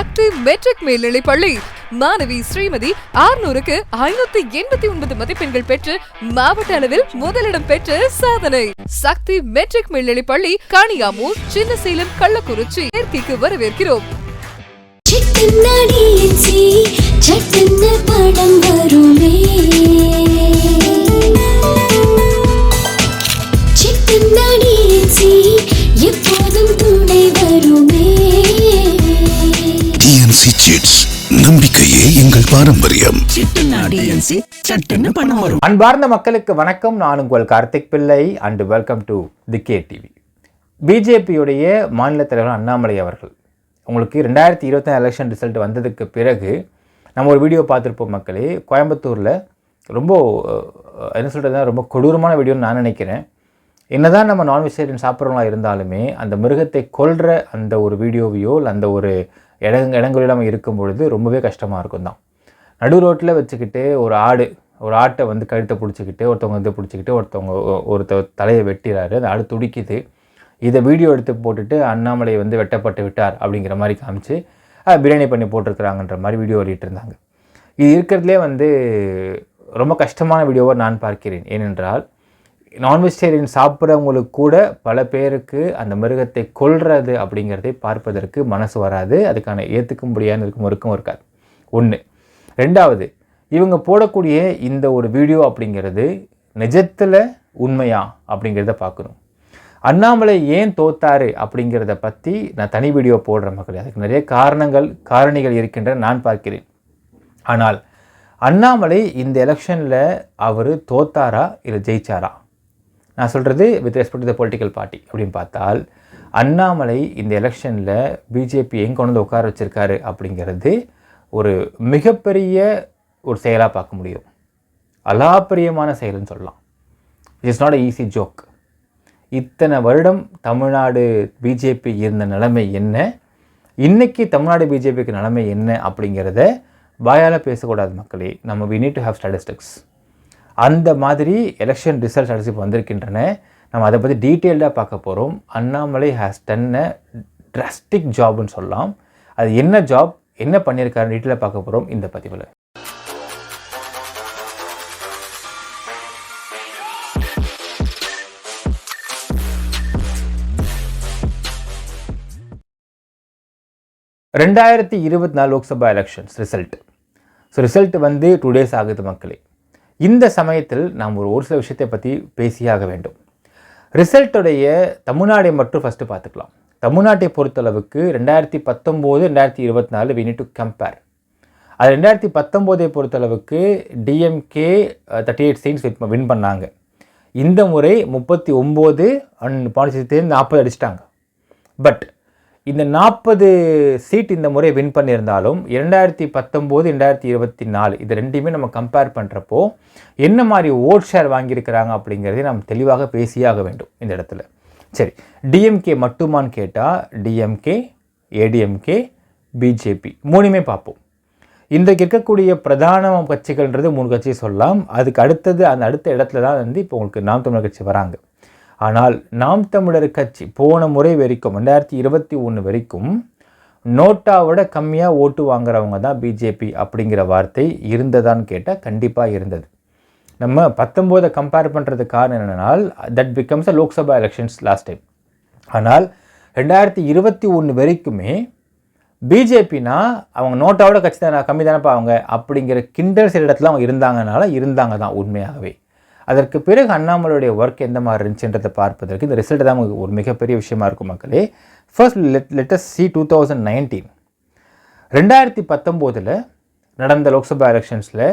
சக்தி matric மேல்நிலைப் பள்ளி மாணவி ஸ்ரீமதி 600க்கு 589 மதிப்பெண்கள் பெற்று மாவட்ட அளவில் முதலிடம் பெற்று சாதனை. சக்தி மெட்ரிக் மேல்நிலைப் பள்ளி காணியாமூர், சின்னசேலம், கள்ளக்குறிச்சி. சேர்க்கைக்கு வரவேற்கிறோம். நம்பிக்கையே எங்கள் பாரம்பரியம். அன்பார்ந்த மக்களுக்கு வணக்கம். நான் உங்கள் Karthik Pillai and welcome to the K TV. பிஜேபியுடைய மாநில தலைவர் அண்ணாமலை அவர்கள் உங்களுக்கு 2024 எலெக்ஷன் ரிசல்ட் வந்ததுக்கு பிறகு நம்ம ஒரு வீடியோ பார்த்துருப்போம் மக்களே. கோயம்புத்தூரில் ரொம்ப என்ன சொல்கிறதுனா ரொம்ப கொடூரமான வீடியோன்னு நான் நினைக்கிறேன். என்னதான் நம்ம நான் வெஜிடேரியன் சாப்பிட்றவங்களா இருந்தாலுமே அந்த மிருகத்தை கொல்ற அந்த ஒரு வீடியோவையோ இல்லை அந்த ஒரு இடங்களில் நம்ம இருக்கும் பொழுது ரொம்பவே கஷ்டமாக இருக்கும் தான். நடு ரோட்டில் வச்சுக்கிட்டு ஒரு ஆட்டை வந்து கழுத்தை பிடிச்சிக்கிட்டு ஒருத்தவங்க பிடிச்சிக்கிட்டு ஒருத்தர் தலையை வெட்டிறாரு. அந்த ஆடு துடிக்குது. இதை வீடியோ எடுத்து போட்டுட்டு அண்ணாமலை வந்து வெட்டப்பட்டு விட்டார் அப்படிங்கிற மாதிரி காமிச்சு பிரியாணி பண்ணி போட்டிருக்கிறாங்கன்ற மாதிரி வீடியோ வெளியிட்டு இருந்தாங்க. இது இருக்கிறதுலே வந்து ரொம்ப கஷ்டமான வீடியோவை நான் பார்க்கிறேன். ஏனென்றால் நான் வெஜிடேரியன் சாப்பிட்றவங்களுக்கு கூட பல பேருக்கு அந்த மிருகத்தை கொல்றது அப்படிங்கிறதை பார்ப்பதற்கு மனசு வராது. அதுக்கான ஏற்றுக்க முடியாத இருக்கும் இருக்காது. ஒன்று. ரெண்டாவது, இவங்க போடக்கூடிய இந்த ஒரு வீடியோ அப்படிங்கிறது நிஜத்தில் உண்மையா அப்படிங்கிறத பார்க்கணும். அண்ணாமலை ஏன் தோத்தாரு அப்படிங்கிறத பற்றி நான் தனி வீடியோ போடுற மக்கள். அதுக்கு நிறைய காரணிகள் இருக்கின்றன நான் பார்க்கிறேன். ஆனால் அண்ணாமலை இந்த எலெக்ஷனில் அவர் தோத்தாரா இல்லை ஜெயிச்சாரா? நான் சொல்கிறது with respect to the political party அப்படின்னு பார்த்தால் அண்ணாமலை இந்த எலெக்ஷனில் பிஜேபி எங்கே கொண்டு வந்து உட்கார வச்சுருக்காரு அப்படிங்கிறது ஒரு மிகப்பெரிய ஒரு செயலாக பார்க்க முடியும். அலாப்பரியமான செயல்னு சொல்லலாம். It's not a easy joke. இத்தனை வருடம் தமிழ்நாடு பிஜேபி இருந்த நிலைமை என்ன, இன்றைக்கி தமிழ்நாடு பிஜேபிக்கு நிலைமை என்ன அப்படிங்கிறத வாயால் பேசக்கூடாது மக்களே. We need to have statistics. அந்த மாதிரி எலெக்ஷன் ரிசல்ட் ஸ்டாட்டிஸ்டிக்ஸ் வந்திருக்கின்றன. நம்ம அதை பற்றி டீட்டெயில்டாக பார்க்க போகிறோம். அண்ணாமலை ஹேஸ் டன் அ ட்ராஸ்டிக் ஜாப்னு சொல்லலாம். அது என்ன ஜாப், என்ன பண்ணியிருக்காரு டீட்டெயிலாக பார்க்க போகிறோம் இந்த பதிவில். (2024) லோக்சபா எலெக்ஷன்ஸ் ரிசல்ட் வந்து 2 days ஆகுது மக்களே. இந்த சமயத்தில் நாம் ஒரு சில விஷயத்தை பற்றி பேசியாக வேண்டும். ரிசல்ட்டுடைய தமிழ்நாடை மட்டும் ஃபஸ்ட்டு பார்த்துக்கலாம். தமிழ்நாட்டை பொறுத்தளவுக்கு 2019, 2024 we need to compare. அது 2019 பொறுத்தளவுக்கு டிஎம்கே 38 சீட்ஸ் வின் பண்ணாங்க. இந்த முறை 39 அண்ட் பாண்டிச்சேரி 40 அடிச்சிட்டாங்க. பட் இந்த 40 சீட் இந்த முறை வின் பண்ணியிருந்தாலும் 2019, 2024 இது ரெண்டையுமே நம்ம கம்பேர் பண்ணுறப்போ என்ன மாதிரி ஓட் ஷேர் வாங்கியிருக்கிறாங்க அப்படிங்கிறதை நம்ம தெளிவாக பேசியாக வேண்டும் இந்த இடத்துல. சரி, டிஎம்கே மட்டுமான்னு கேட்டால் டிஎம்கே, ஏடிஎம்கே, பிஜேபி மூணுமே பார்ப்போம். இன்றைக்கு இருக்கக்கூடிய பிரதான கட்சிகள்ன்றது 3 கட்சி சொல்லலாம். அதுக்கு அடுத்தது அந்த அடுத்த இடத்துல தான் வந்து இப்போ உங்களுக்கு நாம் தமிழர் கட்சி வராங்க. ஆனால் நாம் தமிழர் கட்சி போன முறை வரைக்கும் 2021 வரைக்கும் நோட்டாவோட கம்மியாக ஓட்டு வாங்குறவங்க தான் பிஜேபி அப்படிங்கிற வார்த்தை இருந்ததான்னு கேட்டால் கண்டிப்பாக இருந்தது. நம்ம 19 கம்பேர் பண்ணுறதுக்கு காரணம் என்னென்னால் that becomes a Lok Sabha elections last time. ஆனால் 2021 வரைக்குமே பிஜேபினா அவங்க நோட்டாவோட கட்சி தான் கம்மி தானப்பா அவங்க அப்படிங்கிற கிண்டல் சில இடத்துல அவங்க இருந்தாங்க தான் உண்மையாகவே. அதற்கு பிறகு அண்ணாமலையுடைய ஒர்க் எந்த மாதிரி இருந்துச்சுன்றதை பார்ப்பதற்கு இந்த ரிசல்ட் தான் ஒரு மிகப்பெரிய விஷயமா இருக்கும் மக்களே. First let us see 2019. 2019 நடந்த லோக்சபா எலெக்ஷன்ஸில்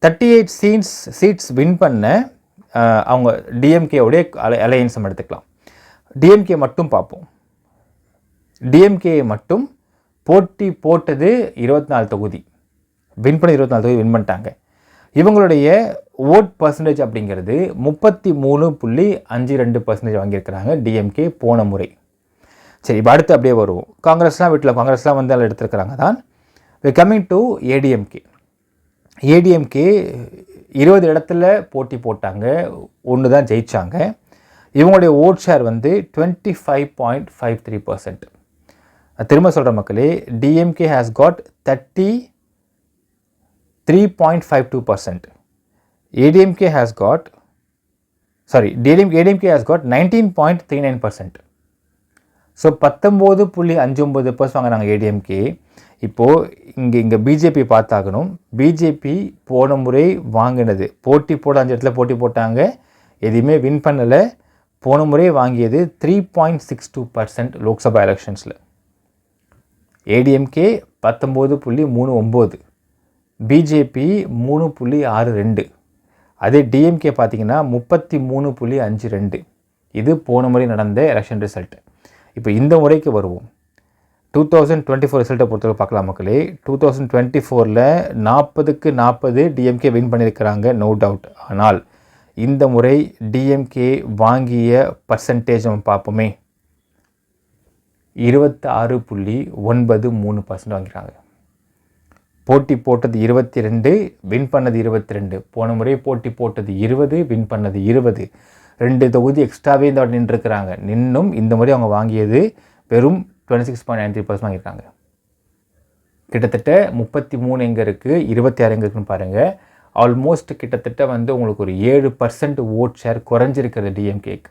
38 சீட்ஸ் வின் பண்ண அவங்க டிஎம்கேவுடைய அலையன்ஸ் நம்ம எடுத்துக்கலாம். டிஎம்கே மட்டும் பார்ப்போம். டிஎம்கே மட்டும் போட்டது 24 தொகுதி வின் பண்ண 24 தொகுதி வின் பண்ணிட்டாங்க. இவங்களுடைய ஓட் பர்சன்டேஜ் அப்படிங்கிறது 33.52% வாங்கியிருக்கிறாங்க டிஎம்கே போன முறை. சரி, இப்போ அடுத்து அப்படியே வருவோம். காங்கிரஸ்லாம் வந்து அதில் எடுத்துருக்கிறாங்க தான். கம்மிங் டு ஏடிஎம்கே 20 இடத்துல போட்டி போட்டாங்க, 1 தான் ஜெயித்தாங்க. இவங்களுடைய ஓட் ஷேர் வந்து 25.53%. திரும்ப சொல்கிற மக்களே, DMK has God 33.52%. ADMK has God ADMK has got 19.39%. So 19.59% வாங்குறாங்க ஏடிஎம்கே. இப்போது இங்கே பிஜேபி பார்த்தாகணும். பிஜேபி போன முறை வாங்கினது போட்டி போட 5 இடத்துல போட்டி போட்டாங்க, எதுவுமே வின் பண்ணலை. போன முறை வாங்கியது 3.62% லோக்சபா எலெக்ஷன்ஸில். ஏடிஎம்கே 19.39, பிஜேபி 3.62. அதே டிஎம்கே பார்த்தீங்கன்னா 33.52. இது போன முறை நடந்த எலெக்ஷன் ரிசல்ட். இப்போ இந்த முறைக்கு வருவோம். 2024 ரிசல்ட்டை பொறுத்தவரை பார்க்கலாம் மக்களே. 2024 40க்கு 40 டிஎம்கே வின் பண்ணியிருக்கிறாங்க, நோ டவுட். ஆனால் இந்த முறை டிஎம்கே வாங்கிய பர்சன்டேஜ் நம்ம பார்ப்போமே, 26.93% வாங்கிறாங்க. போட்டி போட்டது 22, வின் பண்ணது 22. போன முறை போட்டி போட்டது 20, வின் பண்ணது 20. 2 தொகுதி எக்ஸ்ட்ராவே இந்த வாட்டி நின்றுருக்கிறாங்க. நின்னும் இந்த முறை அவங்க வாங்கியது வெறும் 26.93% வாங்கியிருக்காங்க. கிட்டத்தட்ட 33 எங்கே இருக்குது, 26 எங்கே இருக்குன்னு பாருங்கள். ஆல்மோஸ்ட் கிட்டத்தட்ட வந்து உங்களுக்கு ஒரு 7% ஓட் ஷேர் குறைஞ்சிருக்கிறது டிஎம்கேக்கு.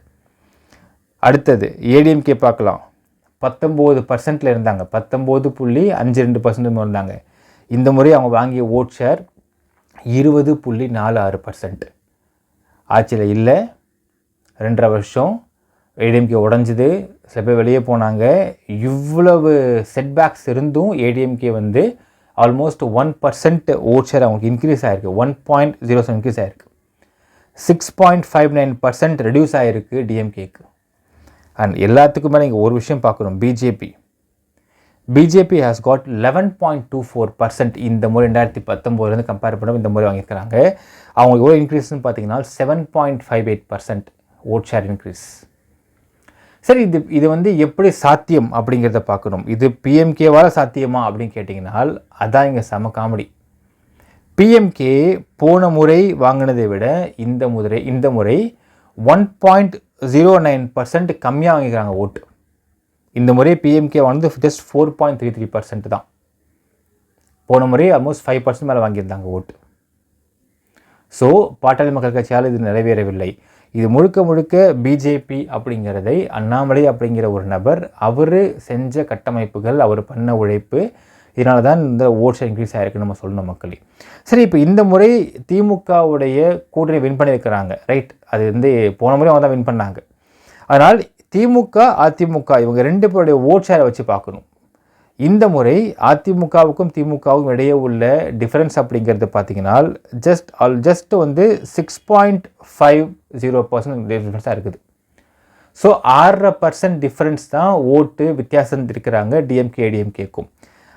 அடுத்தது ஏடிஎம்கே பார்க்கலாம். 19% இருந்தாங்க, 19.52% இருந்தாங்க. இந்த முறை அவங்க வாங்கிய ஓட் ஷேர் 20.46%. ஆட்சியில் இல்லை, 2.5 வருஷம் ஏடிஎம்கே உடஞ்சிது, சில பேர் வெளியே போனாங்க. இவ்வளவு செட்பேக்ஸ் இருந்தும் ஏடிஎம்கே வந்து ஆல்மோஸ்ட் 1% ஓட் ஷேர் அவங்களுக்கு இன்க்ரீஸ் ஆகிருக்கு. 1.07 இன்க்ரீஸ் ஆகிருக்கு. 6.59% ரெடியூஸ் ஆகிருக்கு டிஎம்கேக்கு. அண்ட் எல்லாத்துக்கும் மேலே இங்கே ஒரு விஷயம் பார்க்குறோம், பிஜேபி ஹேஸ் காட் 11.24% இந்த முறை 2019 கம்பேர் பண்ண இந்த முறை வாங்கியிருக்கிறாங்க. அவங்களுக்கு எவ்வளோ இன்க்ரீஸ்னு பார்த்தீங்கன்னா 7.58% ஓட் ஷேர் இன்க்ரீஸ். சரி, இது வந்து எப்படி சாத்தியம் அப்படிங்கிறத பார்க்கணும். இது பிஎம்கேவால் சாத்தியமா அப்படின்னு கேட்டிங்கன்னா அதான் இங்கே செம காமெடி. பிஎம்கே போன முறை வாங்கினதை விட இந்த முறை 1.09% கம்மியாக வாங்கிக்கிறாங்க ஓட்டு. இந்த முறை பிஎம்கே வந்து ஜஸ்ட் 4.33% தான். போன முறை ஆல்மோஸ்ட் 5% மேலே வாங்கியிருந்தாங்க ஓட்டு. ஸோ பாட்டாளி மக்கள் கட்சியால் இது நிறைவேறவில்லை. இது முழுக்க பிஜேபி அப்படிங்கிறதை அண்ணாமலை அப்படிங்கிற ஒரு நபர் அவர் செஞ்ச கட்டமைப்புகள், அவர் பண்ண உழைப்பு, இதனால தான் இந்த ஓட்ஸ் இன்க்ரீஸ் ஆகிருக்குன்னு நம்ம சொல்லணும் மக்களே. சரி, இப்போ இந்த முறை திமுகவுடைய கூட்டணி வின் பண்ணியிருக்கிறாங்க, ரைட். அது வந்து போன முறை அவங்க தான் வின் பண்ணாங்க. அதனால் திமுக அதிமுக இவங்க 2 பேருடைய ஓட் ஷேரை வச்சு பார்க்கணும். இந்த முறை அதிமுகவுக்கும் திமுகவுக்கும் இடையே உள்ள டிஃப்ரென்ஸ் அப்படிங்கிறது பார்த்தீங்கன்னா ஜஸ்ட் வந்து 6.50% டிஃப்ரென்ஸாக இருக்குது. ஸோ 6% டிஃப்ரென்ஸ் தான் ஓட்டு வித்தியாசம் இருக்கிறாங்க டிஎம்கேக்கும்.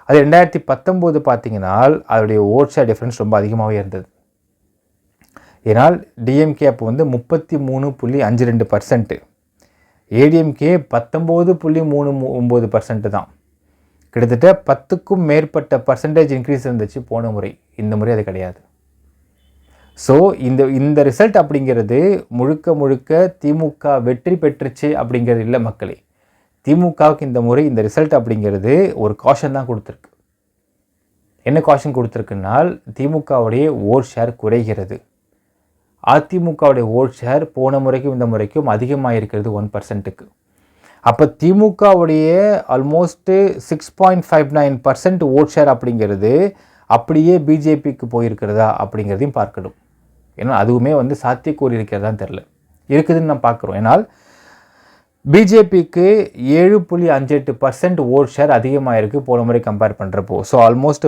அது 2019 பார்த்தீங்கன்னா அதோடைய ஓட் ஷேர் டிஃப்ரென்ஸ் ரொம்ப அதிகமாகவே இருந்தது. ஏன்னால் டிஎம்கே அப்போ வந்து 33.52%, ஏடிஎம்கே 19.39% தான். கிட்டத்தட்ட 10க்கும் மேற்பட்ட பர்சன்டேஜ் இன்க்ரீஸ் இருந்துச்சு போன முறை. இந்த முறை அது கிடையாது. ஸோ இந்த ரிசல்ட் அப்படிங்கிறது முழுக்க திமுக வெற்றி பெற்றுச்சு அப்படிங்கிறது இல்லை மக்களே. திமுகவுக்கு இந்த முறை இந்த ரிசல்ட் அப்படிங்கிறது ஒரு காஷன் தான் கொடுத்துருக்கு. என்ன காஷன் கொடுத்துருக்குன்னால், திமுகவுடைய ஓட் ஷேர் குறைகிறது. அதிமுகவுடைய ஓட் ஷேர் போன முறைக்கும் இந்த முறைக்கும் அதிகமாக இருக்கிறது 1%க்கு. அப்போ திமுகவுடைய ஆல்மோஸ்ட்டு 6.59% ஓட் ஷேர் அப்படிங்கிறது அப்படியே பிஜேபிக்கு போயிருக்கிறதா அப்படிங்கிறதையும் பார்க்கணும். ஏன்னா அதுவுமே வந்து சாத்தியக்கூறு இருக்கிறதான்னு தெரில, இருக்குதுன்னு நான் பார்க்குறோம். ஏன்னால் பிஜேபிக்கு 7.58% ஓட் ஷேர் அதிகமாக இருக்குது போன முறை கம்பேர் பண்ணுறப்போ. ஸோ ஆல்மோஸ்ட்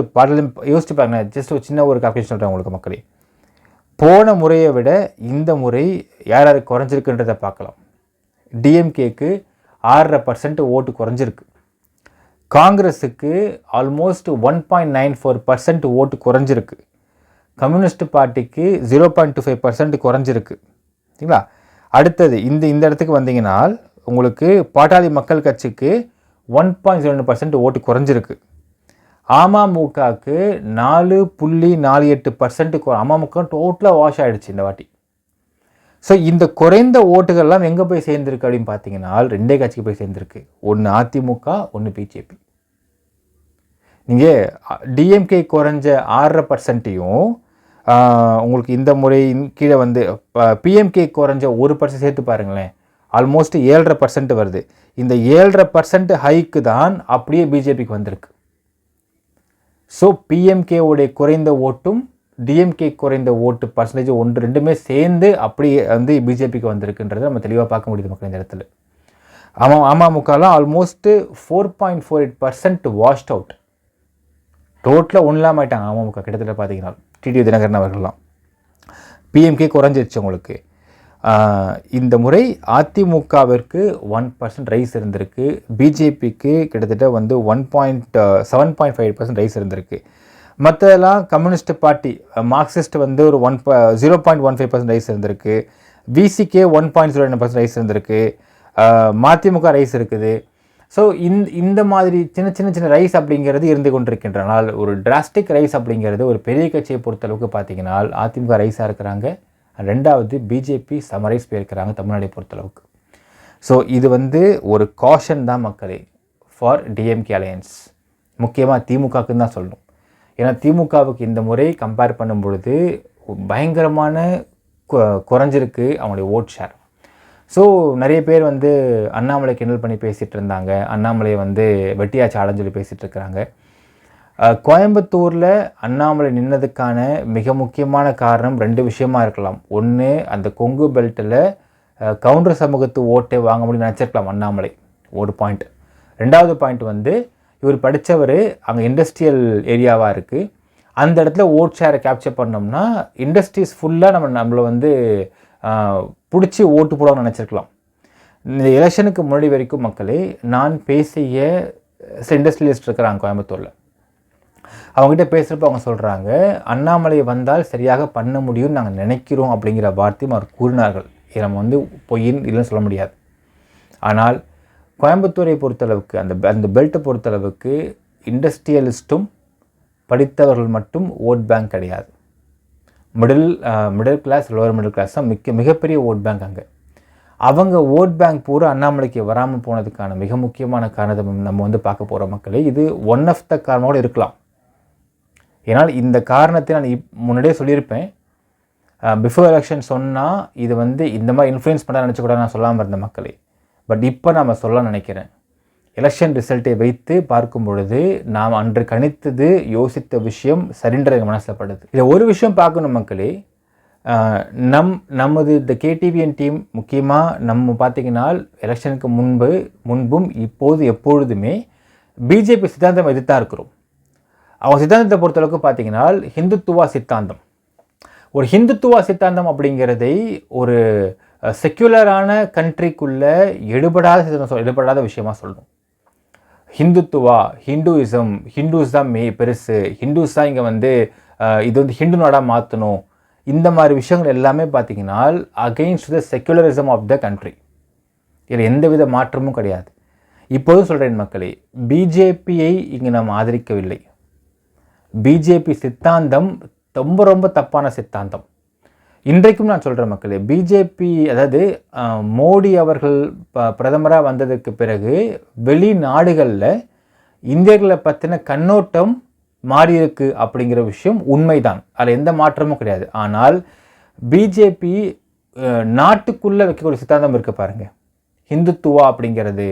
யோசிச்சு பாருங்க, ஜஸ்ட் ஒரு சின்ன ஒரு கால்குலேஷன் சொல்கிறேன் உங்களுக்கு மக்களே. போன முறையை விட இந்த முறை யார் குறைஞ்சிருக்குன்றதை பார்க்கலாம். டிஎம்கேக்கு 6% ஓட்டு குறைஞ்சிருக்கு. காங்கிரஸுக்கு ஆல்மோஸ்ட் 1.94% ஓட்டு குறைஞ்சிருக்கு. கம்யூனிஸ்ட் பார்ட்டிக்கு 0.25% குறைஞ்சிருக்கு. சரிங்களா? அடுத்தது இந்த இடத்துக்கு வந்தீங்கன்னா உங்களுக்கு பாட்டாளி மக்கள் கட்சிக்கு 1.02% ஓட்டு குறைஞ்சிருக்கு. அமமுகவுக்கு 4.48% அமமுக டோட்டலாக வாஷ் ஆகிடுச்சு இந்த வாட்டி. ஸோ இந்த குறைந்த ஓட்டுகள்லாம் எங்கே போய் சேர்ந்துருக்கு அப்படின்னு பார்த்தீங்கன்னா 2 கட்சிக்கு போய் சேர்ந்துருக்கு. ஒன்று அதிமுக, ஒன்று பிஜேபி. நீங்கள் டிஎம்கே குறைஞ்ச 6.5%, உங்களுக்கு இந்த முறை கீழே வந்து பிஎம்கே குறைஞ்ச 1% சேர்த்து பாருங்களேன், ஆல்மோஸ்ட் 7.5% வருது. இந்த 7.5% ஹைக்கு தான் அப்படியே பிஜேபிக்கு வந்திருக்கு. ஸோ பிஎம்கேவுடைய குறைந்த ஓட்டும் டிஎம்கே குறைந்த ஓட்டு பர்சன்டேஜ் ரெண்டுமே சேர்ந்து அப்படியே வந்து பிஜேபிக்கு வந்திருக்குன்றதை நம்ம தெளிவாக பார்க்க முடியுது மக்கள் இந்த இடத்துல. அமமுகலாம் ஆல்மோஸ்ட்டு 4.48% வாஷ்ட் அவுட், டோட்டலாக ஒன்றுலாம் ஆயிட்டாங்க அமமுக கிட்டத்தட்ட பார்த்தீங்கன்னா. டிடிவி தினகரன் அவர்கள்லாம். பிஎம்கே குறைஞ்சிருச்சு உங்களுக்கு. இந்த முறை அதிமுகவிற்கு 1% ரைஸ் இருந்திருக்கு, பிஜேபிக்கு கிட்டத்தட்ட வந்து 7.5% ரைஸ் இருந்திருக்கு. மற்றெல்லாம் கம்யூனிஸ்ட் பார்ட்டி மார்க்சிஸ்ட் வந்து ஒரு 0.15% ரைஸ் இருந்திருக்கு, விசிகே 1.09% ரைஸ் இருந்திருக்கு, மதிமுக ரைஸ் இருக்குது. ஸோ இந்த மாதிரி சின்ன ரைஸ் அப்படிங்கிறது இருந்து கொண்டிருக்கின்றனால் ஒரு டிராஸ்டிக் ரைஸ் அப்படிங்கிறது ஒரு பெரிய கட்சியை பொறுத்தளவுக்கு பார்த்தீங்கன்னா அதிமுக ரைஸாக இருக்கிறாங்க, ரெண்டாவது பிஜேபி சமரைஸ் போயிருக்கிறாங்க தமிழ்நாட்டை பொறுத்தளவுக்கு. ஸோ இது வந்து ஒரு காஷன் தான் மக்களே ஃபார் டிஎம்கே அலையன்ஸ், முக்கியமாக திமுகவுக்குன்னு தான் சொல்லணும். ஏன்னா திமுகவுக்கு இந்த முறை கம்பேர் பண்ணும் பொழுது பயங்கரமான குறைஞ்சிருக்கு அவங்களுடைய ஓட் ஷேர். ஸோ நிறைய பேர் வந்து அண்ணாமலை கிண்டல் பண்ணி பேசிகிட்டு இருந்தாங்க, அண்ணாமலையை வந்து வெட்டியாச்சு ஆடன்னு சொல்லி பேசிகிட்டு இருக்கிறாங்க. கோயம்புத்தூரில் அண்ணாமலை நின்னதுக்கான மிக முக்கியமான காரணம் 2 விஷயமா இருக்கலாம். ஒன்று, அந்த கொங்கு பெல்ட்டில் கவுண்டர் சமூகத்து ஓட்டை வாங்க முடியும்னு நினச்சிருக்கலாம் அண்ணாமலை, ஒரு பாயிண்ட். 2வது பாயிண்ட் வந்து இவர் படித்தவர் அங்கே இண்டஸ்ட்ரியல் ஏரியாவாக இருக்குது, அந்த இடத்துல ஓட் ஷேரை கேப்சர் பண்ணோம்னா இண்டஸ்ட்ரீஸ் ஃபுல்லாக நம்மளை வந்து பிடிச்சி ஓட்டு போடணும்னு நினச்சிருக்கலாம். இந்த எலெக்ஷனுக்கு முன்னாடி வரைக்கும் மக்களே நான் பேசிய சில இண்டஸ்ட்ரியலிஸ்ட் இருக்கிறாங்க கோயம்புத்தூரில். அவங்ககிட்ட பேசுகிறப்ப அவங்க சொல்கிறாங்க, அண்ணாமலை வந்தால் சரியாக பண்ண முடியும்னு நாங்கள் நினைக்கிறோம் அப்படிங்கிற வார்த்தையும் அவர் கூறினார்கள். இதை நம்ம வந்து பொய்ன்னு இல்லைன்னு சொல்ல முடியாது. ஆனால் கோயம்புத்தூரை பொறுத்தளவுக்கு அந்த பெல்ட்டை பொறுத்தளவுக்கு இண்டஸ்ட்ரியலிஸ்ட்டும் படித்தவர்கள் மட்டும் ஓட் பேங்க் கிடையாது. Middle class, lower middle class தான் மிகப்பெரிய ஓட் பேங்க் அங்கே. அவங்க ஓட் பேங்க் பூரா அண்ணாமலைக்கு வராமல் போனதுக்கான மிக முக்கியமான காரணத்தை நம்ம வந்து பார்க்க போகிற மக்களே, இது ஒன் ஆஃப் த காரணமோடு இருக்கலாம். ஏன்னால் இந்த காரணத்தை நான் முன்னாடியே சொல்லியிருப்பேன், பிஃபோர் எலெக்ஷன் சொன்னால் இது வந்து இந்த மாதிரி இன்ஃப்ளூயன்ஸ் பண்ண நினச்சக்கூடாது நான் சொல்லாமல் இருந்த மக்களே. பட் இப்போ நாம் சொல்ல நினைக்கிறேன். எலெக்ஷன் ரிசல்ட்டை வைத்து பார்க்கும் பொழுது நாம் அன்று கணித்தது யோசித்த விஷயம் சரின்ற எங்கள் மனசில் படுது. இதில் ஒரு விஷயம் பார்க்கணும் மக்களே, நமது இந்த கேடிவிஎன் டீம் முக்கியமாக நம்ம பார்த்திங்கன்னா எலெக்ஷனுக்கு முன்பும் இப்போது எப்பொழுதுமே பிஜேபி சித்தாந்தம் எதிர்த்தான் இருக்கிறோம். அவங்க சித்தாந்தத்தை பொறுத்தளவுக்கு பார்த்திங்கன்னா ஹிந்துத்துவா சித்தாந்தம், ஒரு ஹிந்துத்துவா சித்தாந்தம் அப்படிங்கிறதை ஒரு செக்யுலரான கண்ட்ரிக்குள்ளே எடுபடாத விஷயமா சொல்லணும். ஹிந்துத்துவா, ஹிந்துஸ் தான் பெருசு, ஹிந்துஸ் தான் இங்கே வந்து இது வந்து ஹிந்து நாடாக மாற்றணும், இந்த மாதிரி விஷயங்கள் எல்லாமே பார்த்திங்கன்னா against the secularism of the country. இதில் எந்தவித மாற்றமும் கிடையாது. இப்போதும் சொல்கிறேன் மக்களே, பிஜேபியை இங்கே நாம் ஆதரிக்கவில்லை. பிஜேபி சித்தாந்தம் ரொம்ப தப்பான சித்தாந்தம். இன்றைக்கும் நான் சொல்கிறேன் மக்களே, பிஜேபி அதாவது மோடி அவர்கள் பிரதமராக வந்ததுக்கு பிறகு வெளிநாடுகளில் இந்தியர்களை பற்றின கண்ணோட்டம் மாறியிருக்கு அப்படிங்கிற விஷயம் உண்மைதான், அதில் எந்த மாற்றமும் கிடையாது. ஆனால் பிஜேபி நாட்டுக்குள்ளே வைக்கக்கூடிய சித்தாந்தம் இருக்குது பாருங்கள். ஹிந்துத்துவா அப்படிங்கிறது,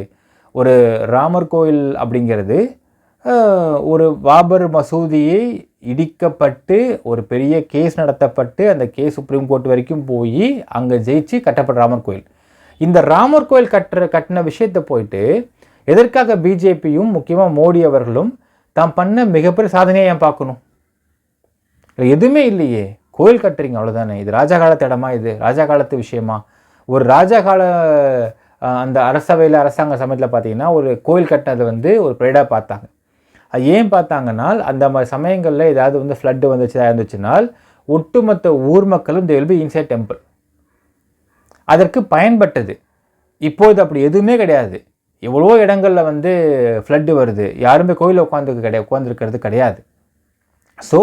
ஒரு ராமர் கோயில் அப்படிங்கிறது, ஒரு பாபர் மசூதியை இடிக்கப்பட்டு ஒரு பெரிய கேஸ் நடத்தப்பட்டு அந்த கேஸ் சுப்ரீம் கோர்ட் வரைக்கும் போய் அங்கே ஜெயிச்சு கட்டப்பட்ட ராமர் கோயில். இந்த ராமர் கோயில் கட்டின விஷயத்தை போயிட்டு எதற்காக பிஜேபியும் முக்கியமாக மோடி அவர்களும் தாம் பண்ண மிகப்பெரிய சாதனையை ஏன் பார்க்கணும்? எதுவுமே இல்லையே, கோயில் கட்டுறீங்க அவ்வளோதானே. இது ராஜா காலத்து இடமா? இது ராஜா காலத்து விஷயமா? ஒரு ராஜா கால அந்த அரசாங்க சமயத்தில் பார்த்தீங்கன்னா ஒரு கோயில் கட்டினது வந்து ஒரு ப்ரைடாக பார்த்தாங்க. அது ஏன் பார்த்தாங்கன்னா, அந்த மாதிரி சமயங்களில் ஏதாவது வந்து ஃப்ளட்டு இருந்துச்சுனால் ஒட்டுமொத்த ஊர் மக்களும் they will be inside temple. அதற்கு பயன்பட்டது. இப்போது அப்படி எதுவுமே கிடையாது. எவ்வளோ இடங்களில் வந்து ஃப்ளட்டு வருது, யாருமே கோயிலில் உட்காந்துருக்கிறது கிடையாது. ஸோ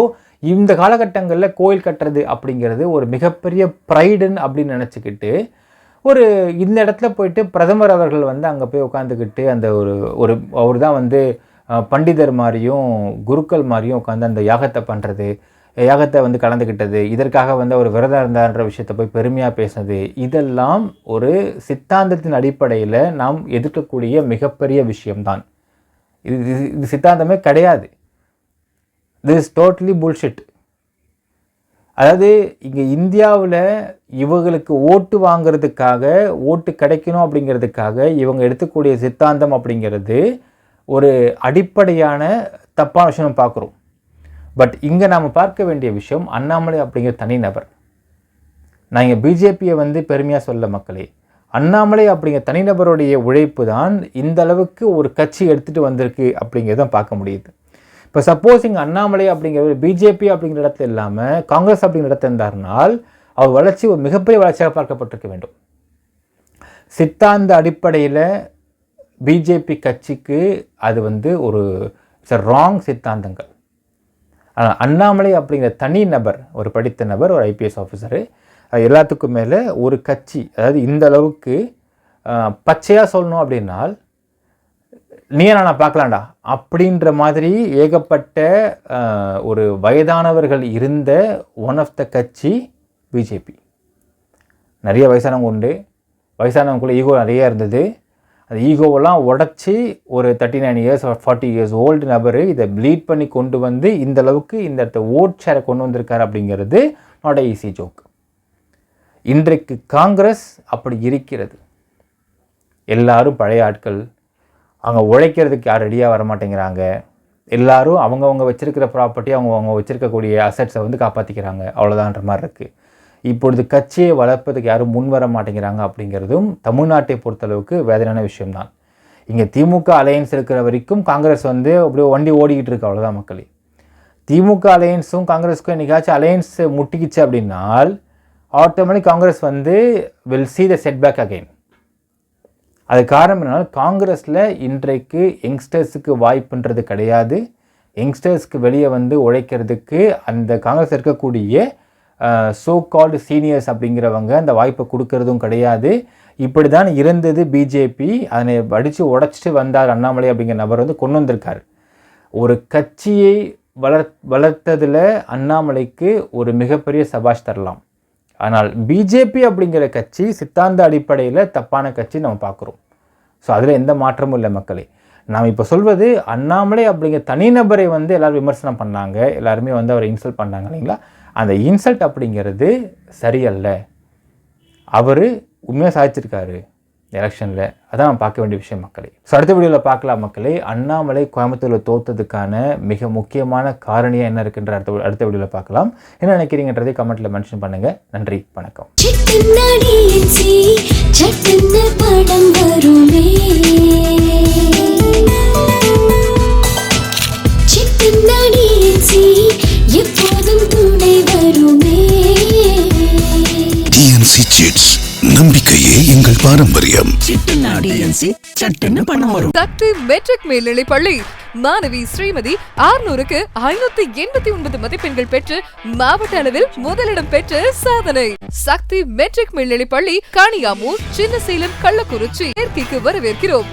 இந்த காலகட்டங்களில் கோயில் கட்டுறது அப்படிங்கிறது ஒரு மிகப்பெரிய ப்ரைடுன்னு அப்படின்னு நினச்சிக்கிட்டு ஒரு இந்த இடத்துல போயிட்டு பிரதமர் அவர்கள் வந்து அங்கே போய் உட்காந்துக்கிட்டு அந்த ஒரு அவர் தான் வந்து பண்டிதர் மாதிரியும் குருக்கள் மாதிரியும் உட்காந்து அந்த யாகத்தை பண்ணுறது, யாகத்தை வந்து கலந்துக்கிட்டது, இதற்காக வந்து அவர் விரதம் இருந்தார்ன்ற விஷயத்தை போய் பெருமையாக பேசுனது, இதெல்லாம் ஒரு சித்தாந்தத்தின் அடிப்படையில் நாம் எதிர்க்கக்கூடிய மிகப்பெரிய விஷயம்தான். இது சித்தாந்தமே கிடையாது. This is totally bullshit. அதாவது இங்கே இந்தியாவில் இவங்களுக்கு ஓட்டு வாங்கிறதுக்காக, ஓட்டு கிடைக்கணும் அப்படிங்கிறதுக்காக இவங்க எடுத்துக்கூடிய சித்தாந்தம் அப்படிங்கிறது ஒரு அடிப்படையான தப்பான விஷயம் பார்க்குறோம். பட் இங்கே நாம் பார்க்க வேண்டிய விஷயம், அண்ணாமலை அப்படிங்கிற தனிநபர். நான் இங்கே பிஜேபியை வந்து பெருமையாக சொல்ல மக்களே, அண்ணாமலை அப்படிங்கிற தனிநபருடைய உழைப்பு தான் இந்த அளவுக்கு ஒரு கட்சி எடுத்துகிட்டு வந்திருக்கு அப்படிங்கிறத பார்க்க முடியுது. இப்போ சப்போஸ் இங்கே அண்ணாமலை அப்படிங்கிற பிஜேபி அப்படிங்கிற இடத்துல இல்லாமல் காங்கிரஸ் அப்படிங்கிற இடத்துல இருந்தார்னால் அவர் வளர்ச்சி ஒரு மிகப்பெரிய வளர்ச்சியாக பார்க்கப்பட்டிருக்க வேண்டும். சித்தாந்த அடிப்படையில் பிஜேபி கட்சிக்கு அது வந்து ஒரு ராங் சித்தாந்தங்கள். ஆனால் அண்ணாமலை அப்படிங்கிற தனி நபர், ஒரு படித்த நபர், ஒரு ஐபிஎஸ் ஆஃபீஸரு, எல்லாத்துக்கும் மேலே ஒரு கட்சி, அதாவது இந்த அளவுக்கு பச்சையாக சொல்லணும் அப்படின்னால் நீயே நான் பார்க்கலாம்டா அப்படின்ற மாதிரி ஏகப்பட்ட ஒரு வயதானவர்கள் இருந்த ஒன் ஆஃப் த கட்சி பிஜேபி. நிறைய வயசானவங்க உண்டு, வயசானவங்களுக்குள்ள ஈகோ நிறையா இருந்தது. அந்த ஈகோவெல்லாம் உடச்சி ஒரு 39 இயர்ஸ் 40 இயர்ஸ் ஓல்டு நபர் இதை ப்ளீட் பண்ணி கொண்டு வந்து இந்த அளவுக்கு இந்த இடத்த ஓட் ஷேரை கொண்டு வந்திருக்காரு அப்படிங்கிறது நாட் அ ஈஸி ஜோக். இன்றைக்கு காங்கிரஸ் அப்படி இருக்கிறது. எல்லாரும் பழைய ஆட்கள், அவங்க உழைக்கிறதுக்கு யார் ரெடியாக வர மாட்டேங்கிறாங்க. எல்லோரும் அவங்கவுங்க வச்சுருக்கிற ப்ராப்பர்ட்டி, அவங்க வச்சுருக்கக்கூடிய அசட்ஸை வந்து காப்பாற்றிக்கிறாங்க, அவ்வளோதான்ற மாதிரி இருக்குது. இப்பொழுது கட்சியை வளர்ப்பதுக்கு யாரும் முன் வர மாட்டேங்கிறாங்க அப்படிங்கிறதும் தமிழ்நாட்டை பொறுத்தளவுக்கு வேதனையான விஷயம்தான். இங்கே திமுக அலையன்ஸ் இருக்கிற வரைக்கும் காங்கிரஸ் வந்து அப்படியே வண்டி ஓடிக்கிட்டு இருக்கு, அவ்வளோதான் மக்களே. திமுக அலையன்ஸும் காங்கிரஸுக்கும் என்னைக்காச்சும் அலையன்ஸ் முட்டிக்கிச்சு அப்படின்னால் ஆட்டோமேட்டிக் காங்கிரஸ் வந்து will see the setback again. அது காரணம் என்னன்னா, காங்கிரஸில் இன்றைக்கு யங்ஸ்டர்ஸுக்கு வாய்ப்புன்றது கிடையாது. யங்ஸ்டர்ஸ்க்கு வெளியே வந்து உழைக்கிறதுக்கு அந்த காங்கிரஸ் இருக்கக்கூடிய சோ கால்டு சீனியர்ஸ் அப்படிங்கிறவங்க அந்த வாய்ப்பை கொடுக்கறதும் கிடையாது. இப்படி தான் இருந்தது பிஜேபி. அதனை அடித்து உடச்சிட்டு வந்தார் அண்ணாமலை அப்படிங்கிற நபர் வந்து கொண்டு வந்திருக்கார். ஒரு கட்சியை வளர்த்ததில் அண்ணாமலைக்கு ஒரு மிகப்பெரிய சபாஷ் தரலாம். ஆனால் பிஜேபி அப்படிங்கிற கட்சி சித்தாந்த அடிப்படையில் தப்பான கட்சி நம்ம பார்க்குறோம். ஸோ அதில் எந்த மாற்றமும் இல்லை மக்களே. நாம் இப்போ சொல்வது, அண்ணாமலை அப்படிங்கிற தனிநபரை வந்து எல்லோரும் விமர்சனம் பண்ணாங்க, எல்லாருமே வந்து அவரை இன்சல்ட் பண்ணாங்க இல்லைங்களா. அந்த இன்சல்ட் அப்படிங்கிறது சரியல்ல. அவர் உண்மையாக சாதிச்சிருக்காரு எலெக்ஷனில், அதான் நம்ம பார்க்க வேண்டிய விஷயம் மக்களே. ஸோ அடுத்த வீடியோவில் பார்க்கலாம் மக்களே. அண்ணாமலை கோயம்புத்தூரில் தோற்றதுக்கான மிக முக்கியமான காரணியாக என்ன இருக்குன்ற அடுத்த வீடியோவில் பார்க்கலாம். என்ன நினைக்கிறீங்கன்றதை கமெண்ட்டில் மென்ஷன் பண்ணுங்கள். நன்றி, வணக்கம். டிஎன்சி சிட்ஸ், நம்பிக்கையே எங்கள் பாரம்பரியம். சக்தி மெட்ரிக் மேல்நிலை பள்ளி மாணவி ஸ்ரீமதி 600க்கு 589 மதிப்பெண்கள் பெற்று மாவட்ட அளவில் முதலிடம் பெற்று சாதனை. சக்தி மெட்ரிக் மேல்நிலை பள்ளி காணியாமூர், சின்னசேலம், கள்ளக்குறிச்சி. சேர்க்கைக்கு வரவேற்கிறோம்.